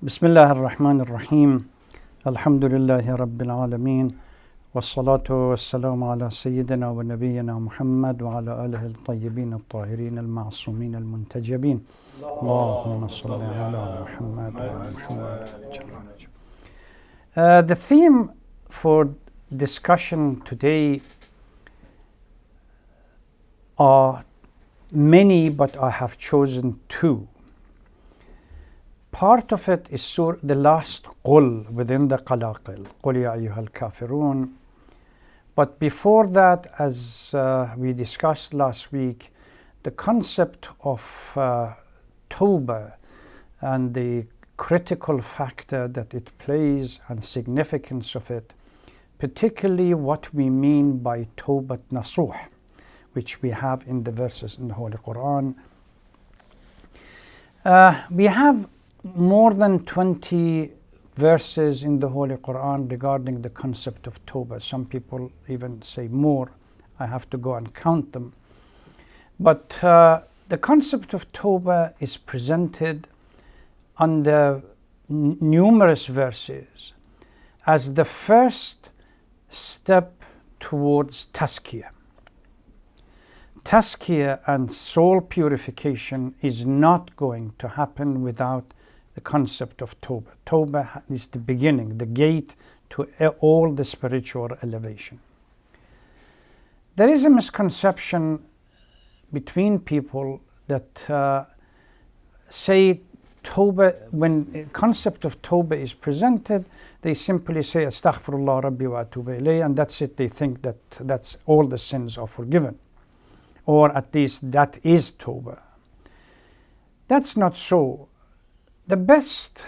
Bismillah ar-Rahman ar-Rahim. Alhamdulillahi Rabbil Alameen. Wassalatu wassalamu ala Sayyidina wa Nabiyyina Muhammad wa ala alihi al-tayyibin al-tahirin al-ma'asumin al-muntajabin. Allahumma salli ala Muhammad wa ala Muhammad. The theme for discussion today are many, but I have chosen two. Part of it is the last qul within the qalaqil, qul ya ayyuhal kafirun. But before that, as we discussed last week, the concept of tawbah and the critical factor that it plays and significance of it, particularly what we mean by tawbat nasuh, which we have in the verses in the Holy Quran. We have more than 20 verses in the Holy Quran regarding the concept of tawbah. Some people even say more. I have to go and count them. But the concept of tawbah is presented under numerous verses as the first step towards tazkiyah. Tazkiyah and soul purification is not going to happen without the concept of tawbah. Tawbah is the beginning, the gate to all the spiritual elevation. There is a misconception between people that say tawbah, when the concept of tawbah is presented, they simply say astaghfirullah rabbi wa atubu ilayh, and that's it. They think that that's all the sins are forgiven, or at least that is tawbah. That's not so. The best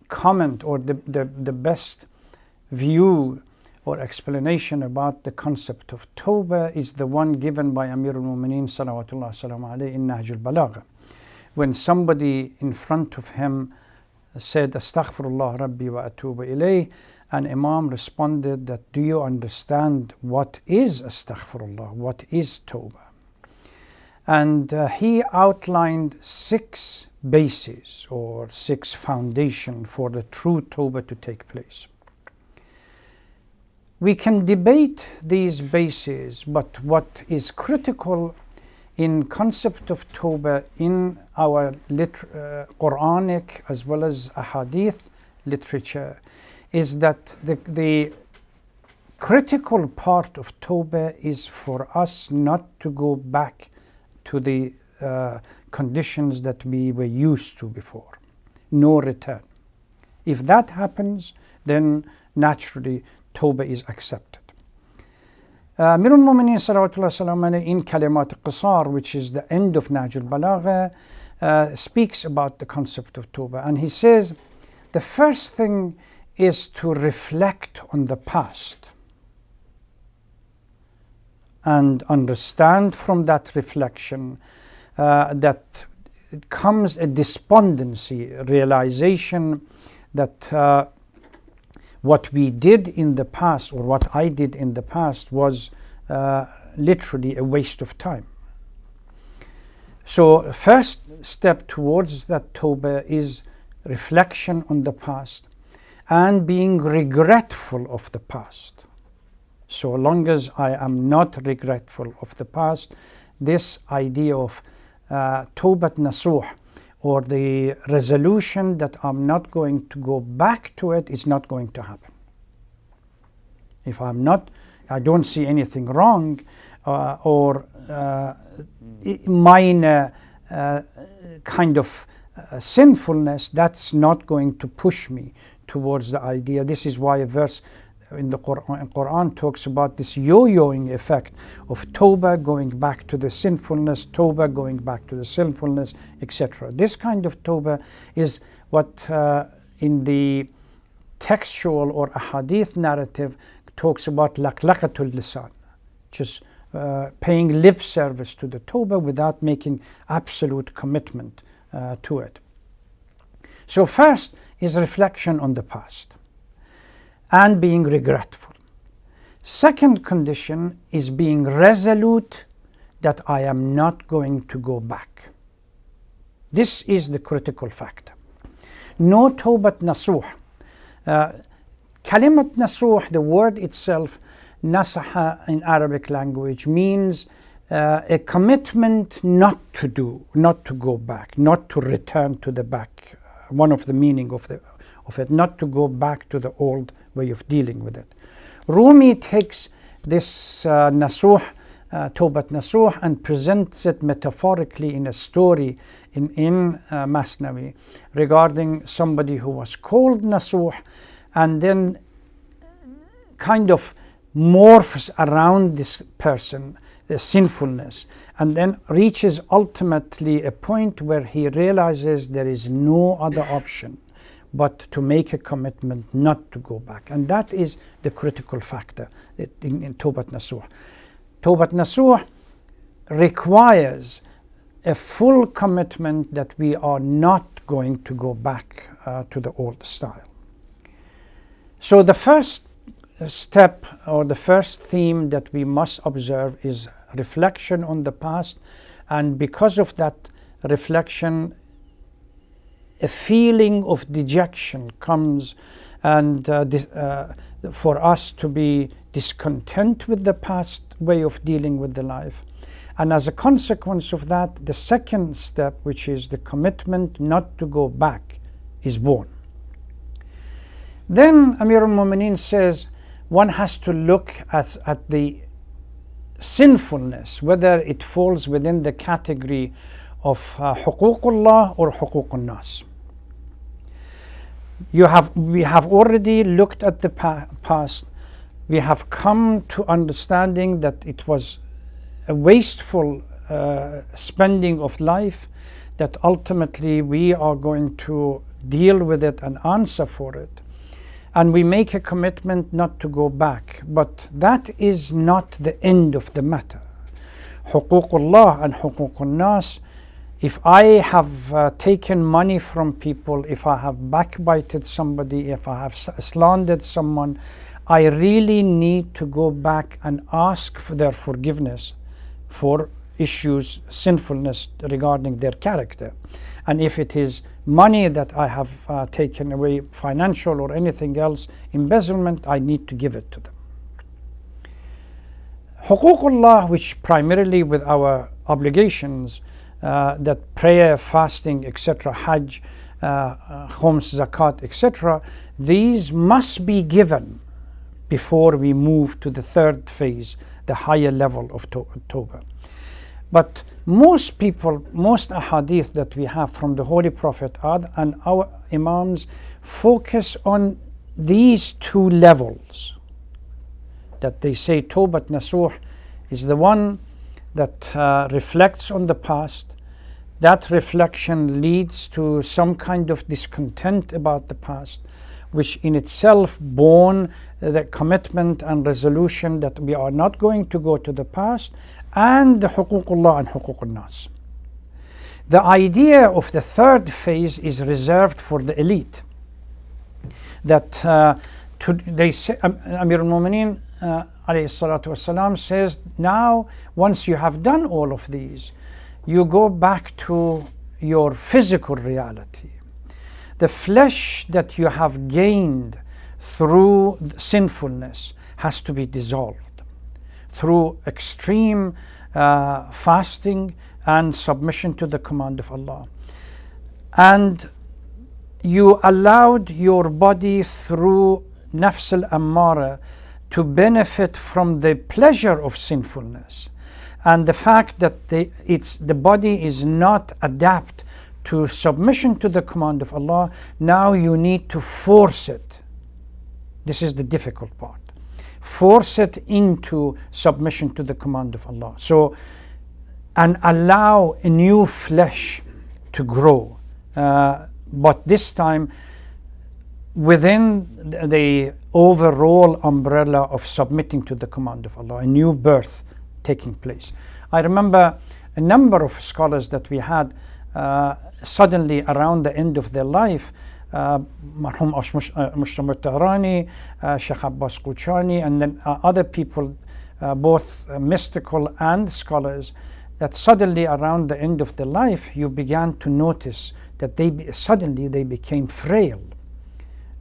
comment or the best view or explanation about the concept of tawbah is the one given by Amir al-Mu'mineen salawatullah salamu alayhi in Nahj al-Balagha. When somebody in front of him said astaghfirullah rabbi wa atubu ilayh, and Imam responded that, do you understand what is astaghfirullah, what is tawbah? And he outlined 6 bases or 6 foundations for the true tawbah to take place. We can debate these bases, but what is critical in concept of tawbah in our Quranic as well as ahadith literature is that the critical part of tawbah is for us not to go back to the conditions that we were used to before. No return. If that happens, then naturally tawbah is accepted. Amir al-Mu'mineen salawatullah salam alayhi in Kalimat al-Qisar, which is the end of Nahj al-Balagha, speaks about the concept of tawbah, and he says the first thing is to reflect on the past and understand from that reflection that it comes a despondency, realization that what we did in the past, or what I did in the past, was literally a waste of time. So first step towards that tawbah is reflection on the past and being regretful of the past. So long as I am not regretful of the past, this idea of tawbat nasuh, or the resolution that I'm not going to go back to it, is not going to happen. If I don't see anything wrong or minor kind of sinfulness, that's not going to push me towards the idea. This is why a verse in the Quran talks about this yo-yoing effect of tawbah going back to the sinfulness, tawbah going back to the sinfulness, etc. This kind of tawbah is what in the textual or ahadith narrative talks about laqlaqatul lisan, just paying lip service to the tawbah without making absolute commitment to it. So first is reflection on the past and being regretful. Second condition is being resolute that I am not going to go back. This is the critical factor. no Tawbat Nasuh. Kalimat Nasuh, the word itself, Nasaha in Arabic language, means a commitment not to do, not to go back, not to return to the back. One of the meaning of it, not to go back to the old way of dealing with it. Rumi takes this Nasuh, Tawbat Nasuh, and presents it metaphorically in a story in Masnavi regarding somebody who was called Nasuh and then kind of morphs around this person, the sinfulness, and then reaches ultimately a point where he realizes there is no other option but to make a commitment not to go back. And that is the critical factor in Tawbat Nasuh. Tawbat Nasuh requires a full commitment that we are not going to go back to the old style. So the first step or the first theme that we must observe is reflection on the past, and because of that reflection, a feeling of dejection comes, and for us to be discontent with the past way of dealing with the life. And as a consequence of that, the second step, which is the commitment not to go back, is born. Then Amir al-Mu'mineen says one has to look at the sinfulness, whether it falls within the category of Huququllah or Huququn Nas. We have already looked at the past. We have come to understanding that it was a wasteful spending of life, that ultimately we are going to deal with it and answer for it. And we make a commitment not to go back. But that is not the end of the matter. Huququllah and Huququn Nas, if I have taken money from people, if I have backbited somebody, if I have slandered someone, I really need to go back and ask for their forgiveness for issues, sinfulness regarding their character. And if it is money that I have taken away, financial or anything else, embezzlement, I need to give it to them. Huququllah, which primarily with our obligations, that prayer, fasting, etc., Hajj, Khums, Zakat, etc., these must be given before we move to the third phase, the higher level of Tawbah. But most people, most ahadith that we have from the Holy Prophet and our Imams focus on these two levels. That they say Tawbat Nasuh is the one that reflects on the past. That reflection leads to some kind of discontent about the past, which in itself born the commitment and resolution that we are not going to go to the past, and the Huququllah and Huququn Nas. The idea of the third phase is reserved for the elite. That they say, Amir al-Mu'mineen alayhi salatu wasalam says, now once you have done all of these, you go back to your physical reality. The flesh that you have gained through sinfulness has to be dissolved through extreme fasting and submission to the command of Allah. And you allowed your body through nafs al-ammara to benefit from the pleasure of sinfulness, and the fact that the body is not adapt to submission to the command of Allah. Now you need to force it. This is the difficult part. Force it into submission to the command of Allah. So, and allow a new flesh to grow, but this time within the overall umbrella of submitting to the command of Allah, a new birth taking place. I remember a number of scholars that we had suddenly around the end of their life, Marhum Mustamir Tahrani, Sheikh Abbas Quchani, and then other people, both mystical and scholars, that suddenly around the end of their life you began to notice that suddenly they became frail.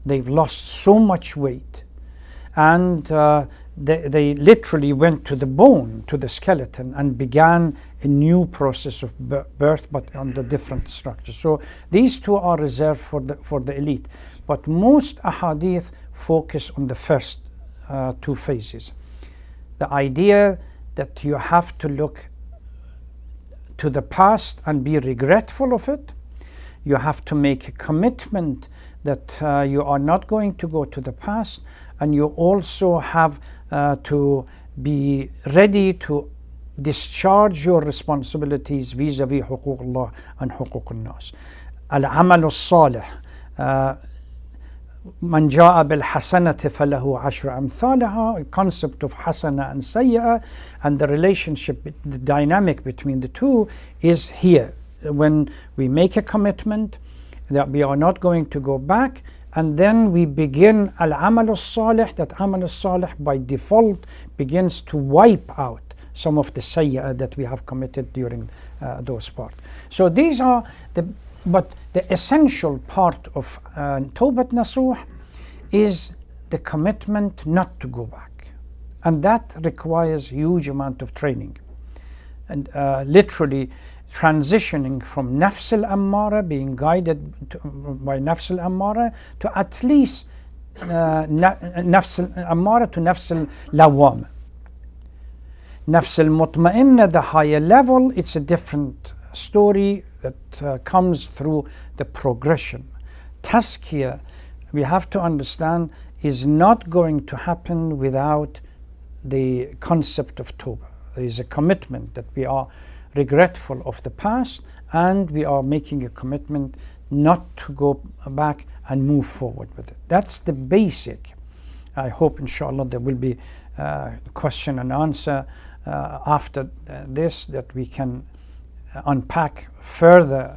They've lost so much weight, and they literally went to the bone, to the skeleton, and began a new process of birth, but under different structures. So these two are reserved for the elite, but most ahadith focus on the first two phases. The idea that you have to look to the past and be regretful of it. You have to make a commitment that you are not going to go to the past, and you also have to be ready to discharge your responsibilities vis-a-vis حقوق Allah and حقوق الناس. العمل الصالح من جاء بالحسنة فله عشر أمثالها. The concept of hasana and sayyi'ah, and the relationship, the dynamic between the two is here. When we make a commitment that we are not going to go back, and then we begin al-amal al-salih, that amal al-salih by default begins to wipe out some of the sayyi'ah that we have committed during those parts. So these are but the essential part of Tawbat Nasuh is the commitment not to go back, and that requires huge amount of training, and literally transitioning from nafs al-ammara, being guided by nafs al-ammara, to at least nafs al-ammara to nafs al-lawwama. Nafs al-mutma'inna, the higher level, it's a different story that comes through the progression. Tazkiyah, we have to understand, is not going to happen without the concept of Tawbah. There is a commitment that we are regretful of the past, and we are making a commitment not to go back and move forward with it. That's the basic. I hope inshallah there will be question and answer after this, that we can unpack further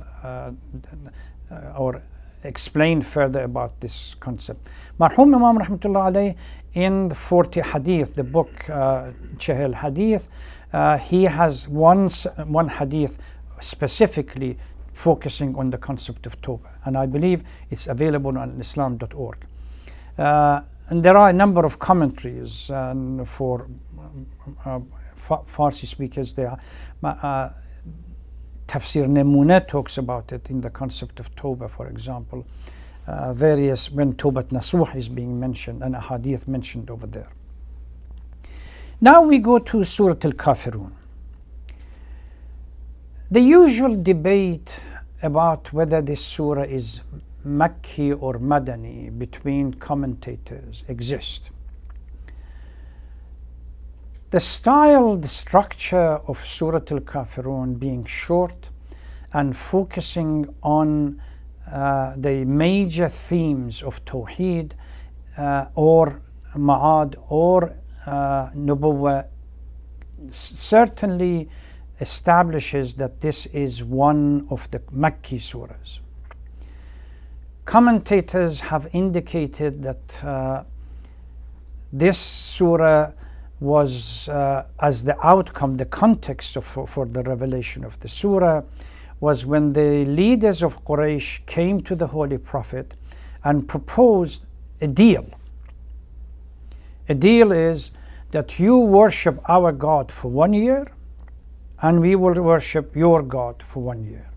or explain further about this concept. Marhum Imam Rahmatullah Alayh, in the 40 Hadith, the book Chahel Hadith, he has one hadith specifically focusing on the concept of Tawbah, and I believe it's available on islam.org. And there are a number of commentaries for Farsi speakers there. Tafsir Nemuna talks about it in the concept of Tawbah, for example. Various, when Tawbat Nasuh is being mentioned, and a hadith mentioned over there. Now we go to Surah Al-Kafirun. The usual debate about whether this surah is Makki or Madani between commentators exists. The style, the structure of Surah Al-Kafirun being short and focusing on the major themes of Tawheed or Ma'ad or Nubuwwah certainly establishes that this is one of the Makki surahs. Commentators have indicated that this surah was, as the outcome, the context for the revelation of the surah, was when the leaders of Quraysh came to the Holy Prophet and proposed a deal. A deal is that you worship our God for 1 year, and we will worship your God for 1 year,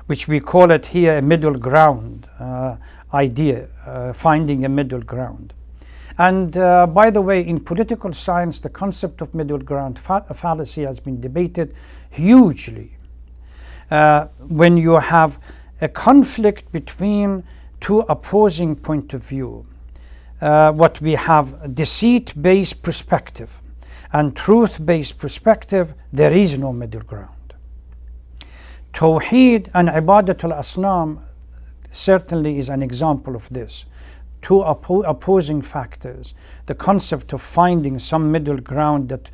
which we call it here a middle ground idea, finding a middle ground. And by the way, in political science, the concept of middle ground fallacy has been debated hugely. When you have a conflict between two opposing points of view, what we have deceit-based perspective and truth-based perspective, there is no middle ground. Tawheed and Ibadat al-Asnam certainly is an example of this. Two opposing factors. The concept of finding some middle ground that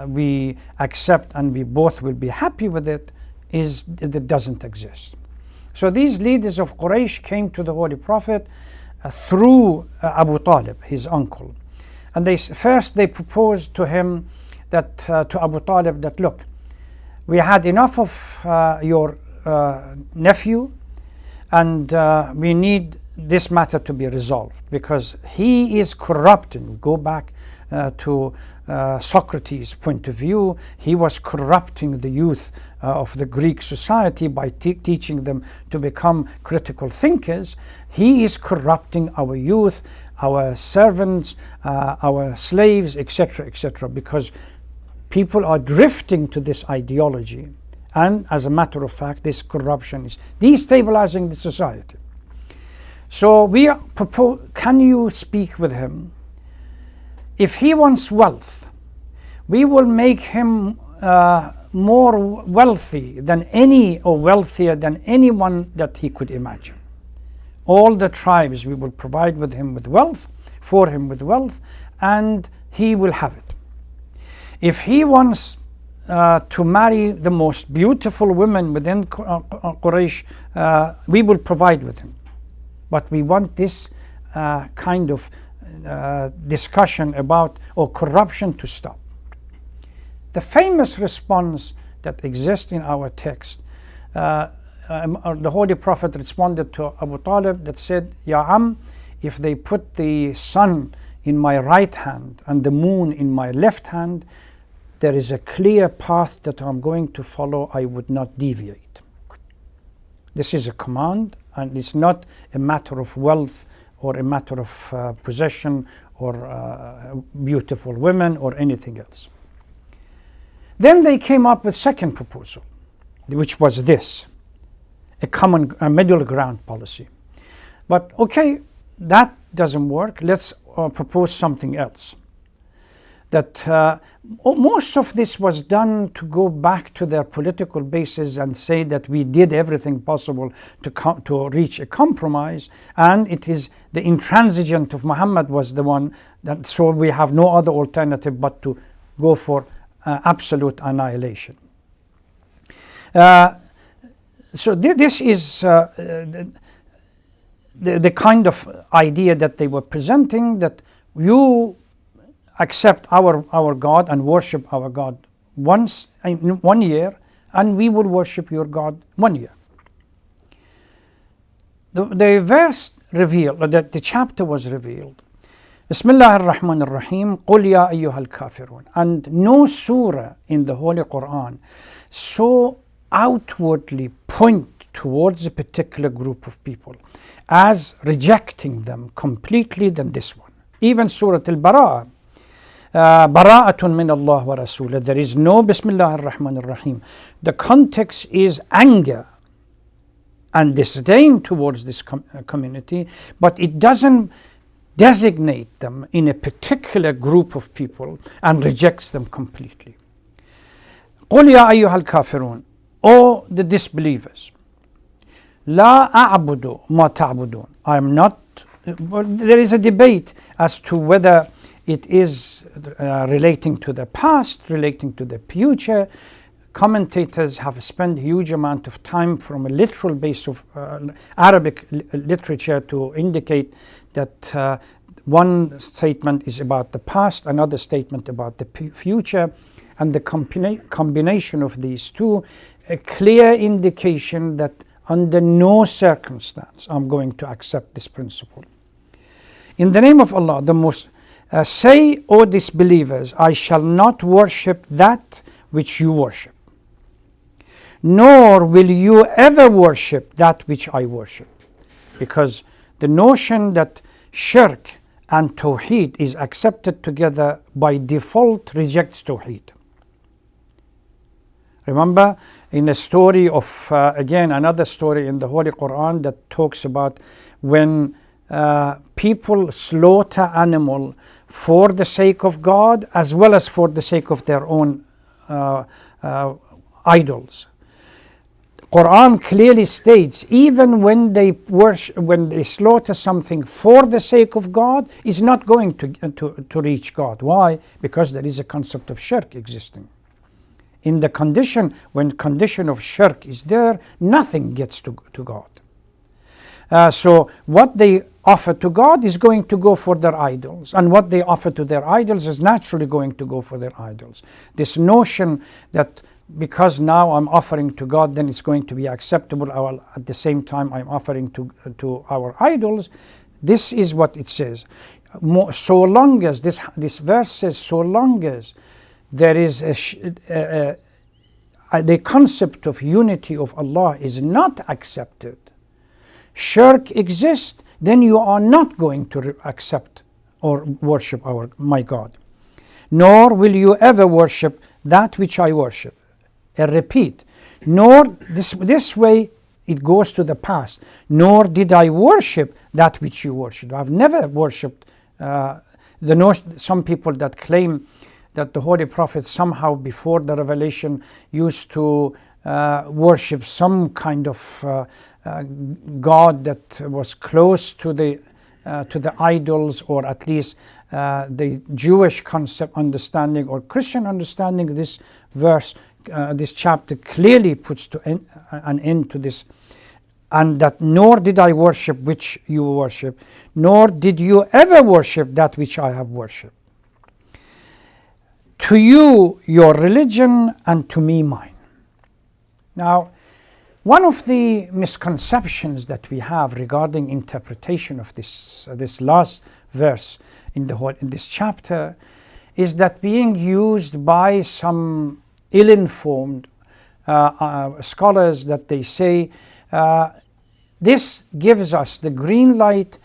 we accept and we both will be happy with it that doesn't exist. So these leaders of Quraysh came to the Holy Prophet through Abu Talib, his uncle. And they proposed to him that, to Abu Talib, that look, we had enough of your nephew, and we need this matter to be resolved, because he is corrupting. Go back to Socrates' point of view. He was corrupting the youth of the Greek society by teaching them to become critical thinkers. He is corrupting our youth, our servants, our slaves, etc., etc., because people are drifting to this ideology, and as a matter of fact, this corruption is destabilizing the society. So we propose, can you speak with him? If he wants wealth, we will make him more wealthy than any, or wealthier than anyone that he could imagine. All the tribes, we will provide with him with wealth, for him with wealth, and he will have it. If he wants to marry the most beautiful women within Quraysh, we will provide with him. But we want this kind of discussion about or corruption to stop. The famous response that exists in our text, the Holy Prophet responded to Abu Talib that said, Ya Am, if they put the sun in my right hand and the moon in my left hand, there is a clear path that I'm going to follow. I would not deviate. This is a command, and it's not a matter of wealth or a matter of possession or beautiful women or anything else. Then they came up with second proposal, which was this, a middle ground policy. But okay, that doesn't work. Let's propose something else. That most of this was done to go back to their political bases and say that we did everything possible to reach a compromise, and it is the intransigent of Muhammad was the one that, so we have no other alternative but to go for absolute annihilation. So this is the kind of idea that they were presenting, that you accept our God and worship our God once in 1 year, and we will worship your God 1 year. The verse revealed, that the chapter was revealed. Bismillah ar-Rahman ar-Rahim, Qul ya ayyuhal Kafirun. And no surah in the Holy Quran so outwardly point towards a particular group of people as rejecting them completely than this one. Even Surah Al-Bara'ah, Bara'atun min Allah wa Rasulah, there is no Bismillah ar-Rahman ar-Rahim. The context is anger and disdain towards this community, but it doesn't designate them in a particular group of people and rejects them completely. قُلْ يَا أَيُّهَا الْكَافِرُونَ, O the disbelievers, لَا أَعْبُدُ مَا تَعْبُدُونَ, I am not, there is a debate as to whether it is relating to the past, relating to the future. Commentators have spent a huge amount of time from a literal base of Arabic literature to indicate that one statement is about the past, another statement about the future, and the combination of these two, a clear indication that under no circumstance I'm going to accept this principle. In the name of Allah, the most say, O disbelievers, I shall not worship that which you worship, nor will you ever worship that which I worship. Because the notion that shirk and tawheed is accepted together by default rejects tawheed. Remember in a story of, again, another story in the Holy Quran that talks about when people slaughter animal for the sake of God as well as for the sake of their own idols. Quran clearly states even when they worship, when they slaughter something for the sake of God, is not going to reach God. Why? Because there is a concept of shirk existing. In the condition, when condition of shirk is there, nothing gets to God. So what they offer to God is going to go for their idols, and what they offer to their idols is naturally going to go for their idols. This notion that because now I'm offering to God, then it's going to be acceptable. At the same time, I'm offering to our idols. This is what it says. So long as this verse says, so long as there is the concept of unity of Allah is not accepted, shirk exists, then you are not going to accept or worship my God. Nor will you ever worship that which I worship. I repeat, nor this way it goes to the past. Nor did I worship that which you worship. I've never worshipped. Some people that claim that the Holy Prophet somehow before the revelation used to worship some kind of God that was close to the idols, or at least the Jewish concept understanding or Christian understanding. This verse, this chapter clearly puts an end to this, and that nor did I worship which you worship, nor did you ever worship that which I have worshipped. To you your religion, and to me mine. Now, one of the misconceptions that we have regarding interpretation of this last verse in this chapter is that being used by some ill-informed scholars, that they say this gives us the green light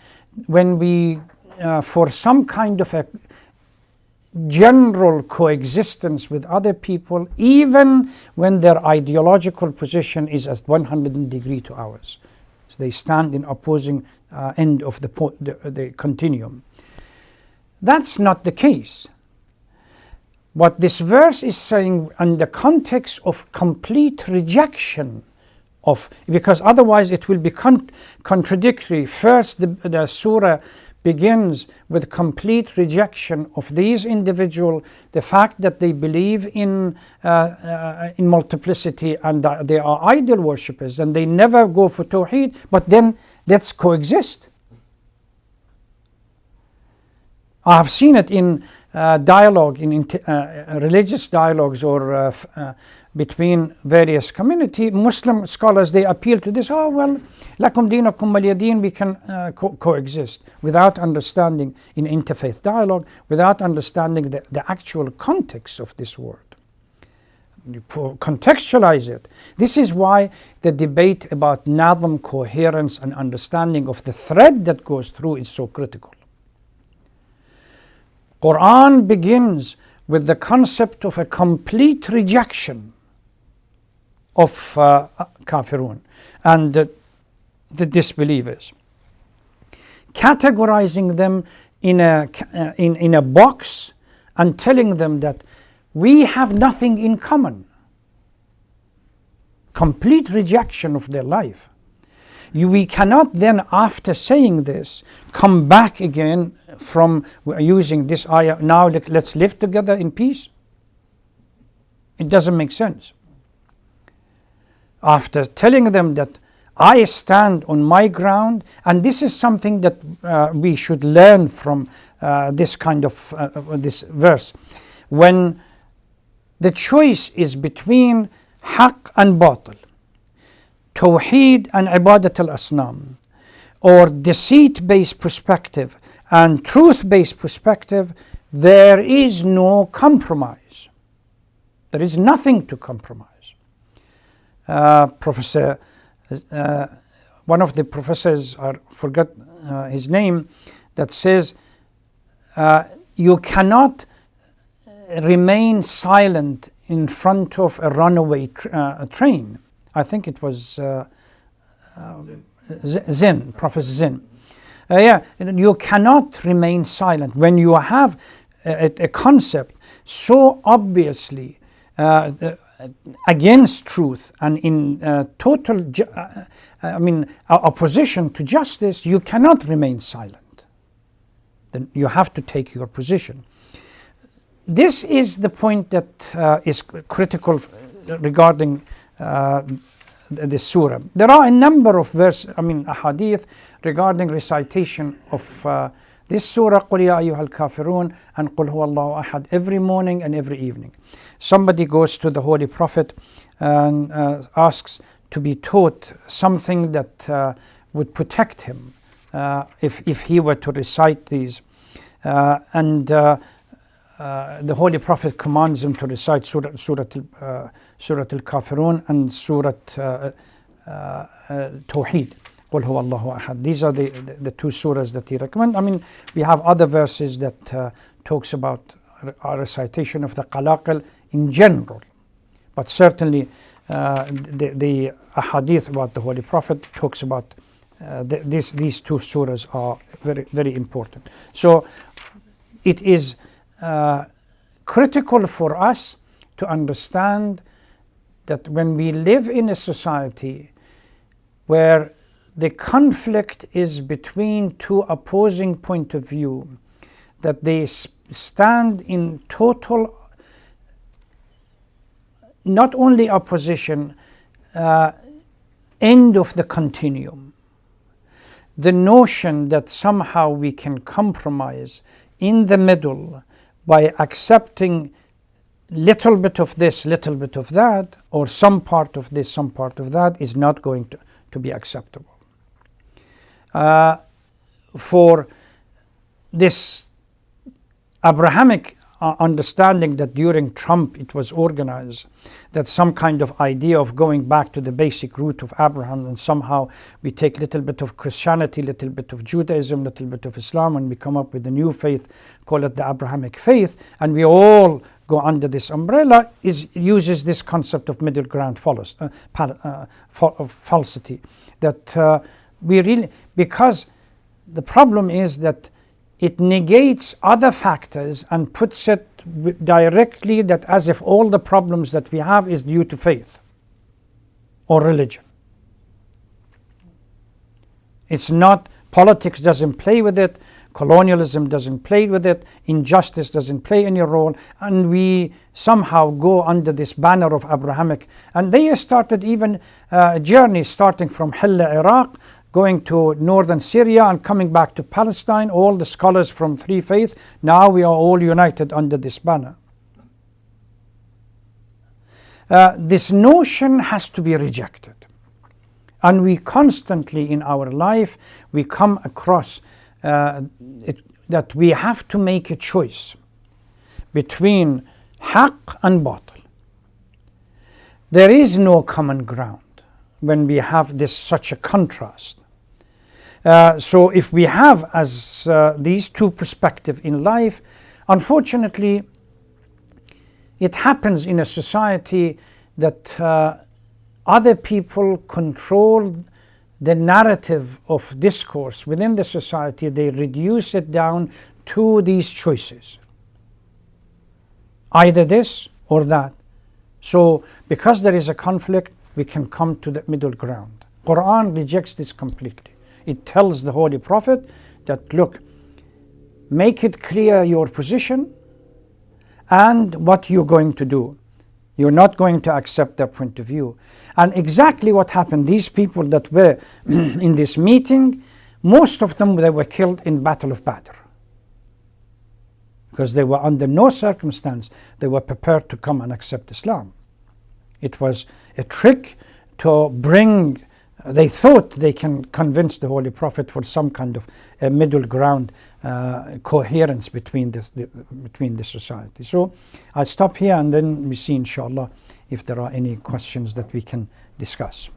when we for some kind of a general coexistence with other people, even when their ideological position is at 100 degrees to ours. So they stand in opposing end of the continuum. That's not the case. What this verse is saying in the context of complete rejection of, because otherwise it will be contradictory. First, the surah begins with complete rejection of these individuals, the fact that they believe in multiplicity and that they are idol worshippers, and they never go for Tawheed, but then let's coexist. I have seen it in dialogue, in religious dialogues or between various community. Muslim scholars, they appeal to this, oh well, lakum dinakum waliyadin, we can coexist, without understanding in interfaith dialogue, without understanding the actual context of this word. You contextualize it. This is why the debate about nadam, coherence and understanding of the thread that goes through is so critical. Quran begins with the concept of a complete rejection of Kafirun and the disbelievers, categorizing them in a box and telling them that we have nothing in common. Complete rejection of their life. We cannot then, after saying this, come back again from using this ayah, now let's live together in peace. It doesn't make sense. After telling them that I stand on my ground, and this is something that we should learn from this kind of this verse. When the choice is between haqq and batil, Tawheed and Ibadat al-Asnam, or deceit-based perspective and truth-based perspective, there is no compromise. There is nothing to compromise. Professor, one of the professors, I forgot his name, that says you cannot remain silent in front of a runaway train. I think it was Zen, Professor Zen. You cannot remain silent when you have a concept so obviously against truth and in total opposition to justice. You cannot remain silent. Then you have to take your position. This is the point that is critical regarding the surah. There are a number of ahadith regarding recitation of This surah, قُلْ يَا أَيُّهَا الْكَافِرُونَ and قُلْ هُوَ اللَّهُ أَحَدٌ, every morning and every evening. Somebody goes to the Holy Prophet and asks to be taught something that would protect him if he were to recite these. And the Holy Prophet commands him to recite Surah Al-Kafirun and Surah Tawheed. قُلْ هُوَ اللَّهُ أَحَدٌ. These are the two surahs that he recommends. I mean, we have other verses that talks about a recitation of the qalaqil in general. But certainly the ahadith about the Holy Prophet talks about these two surahs are very, very important. So it is critical for us to understand that when we live in a society where the conflict is between two opposing points of view, that they stand in total, not only opposition, end of the continuum. The notion that somehow we can compromise in the middle by accepting little bit of this, little bit of that, or some part of this, some part of that, is not going to be acceptable. For this Abrahamic understanding that during Trump it was organized, that some kind of idea of going back to the basic root of Abraham, and somehow we take a little bit of Christianity, little bit of Judaism, little bit of Islam, and we come up with a new faith, call it the Abrahamic faith, and we all go under this umbrella, uses this concept of middle ground falsity, that we really, because the problem is that it negates other factors and puts it directly that as if all the problems that we have is due to faith or religion. It's not, politics doesn't play with it, colonialism doesn't play with it, injustice doesn't play any role, and we somehow go under this banner of Abrahamic. And they started even a journey starting from Hilla, Iraq, going to northern Syria and coming back to Palestine, all the scholars from three faiths. Now we are all united under this banner. This notion has to be rejected. And we constantly in our life, we come across that we have to make a choice between haqq and batil. There is no common ground when we have such a contrast. So if we have as these two perspectives in life, unfortunately, it happens in a society that other people control the narrative of discourse within the society. They reduce it down to these choices, either this or that. So because there is a conflict, we can come to the middle ground. Quran rejects this completely. It tells the Holy Prophet that, look, make it clear your position and what you're going to do. You're not going to accept their point of view. And exactly what happened, these people that were in this meeting, most of them, they were killed in Battle of Badr. Because they were under no circumstance, they were prepared to come and accept Islam. It was a trick to bring, they thought they can convince the Holy Prophet for some kind of a middle ground coherence between the society. So I'll stop here and then we see inshallah if there are any questions that we can discuss.